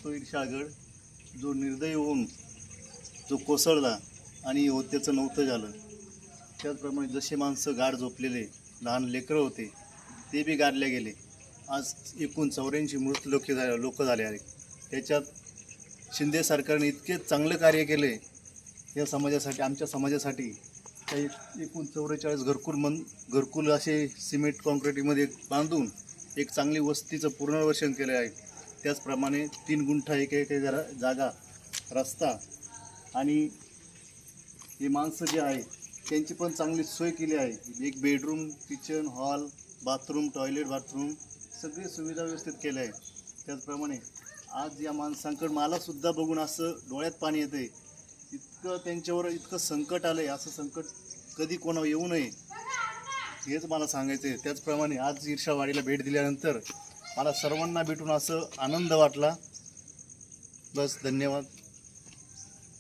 तो ईर्षागड जो निर्दयी होऊन जो कोसळला आणि त्याचं नव्हतं झालं. त्याचप्रमाणे जसे माणसं गाढ झोपलेले लहान लेकरं होते ते बी गाडले गेले. आज एकूण 84 मृत लोक झाले आहेत. त्याच्यात शिंदे सरकारने इतके चांगलं कार्य केले या समाजासाठी, आमच्या समाजासाठी. काही एकूण 44 घरकुल असे सिमेंट कॉन्क्रीटमध्ये बांधून एक चांगली वस्तीचं पुनर्वसन केलं आहे. त्याचप्रमाणे 3 गुंठा एक जागा, रस्ता आणि हे माणसं जे आहे त्यांची पण चांगली सोय केली आहे. एक bedroom, kitchen, hall, bathroom, toilet, bathroom सगळी सुविधा व्यवस्थित केल्या आहे. त्याचप्रमाणे आज या माणसांकडे मलासुद्धा बघून असं डोळ्यात पाणी येतं आहे. इतकं त्यांच्यावर इतकं संकट आलं आहे, असं संकट कधी कोणावर येऊ नये हेच मला सांगायचं आहे. त्याचप्रमाणे आज ईर्षावाडीला भेट दिल्यानंतर मला सर्वांना भेटून असं आनंद वाटला. बस, धन्यवाद.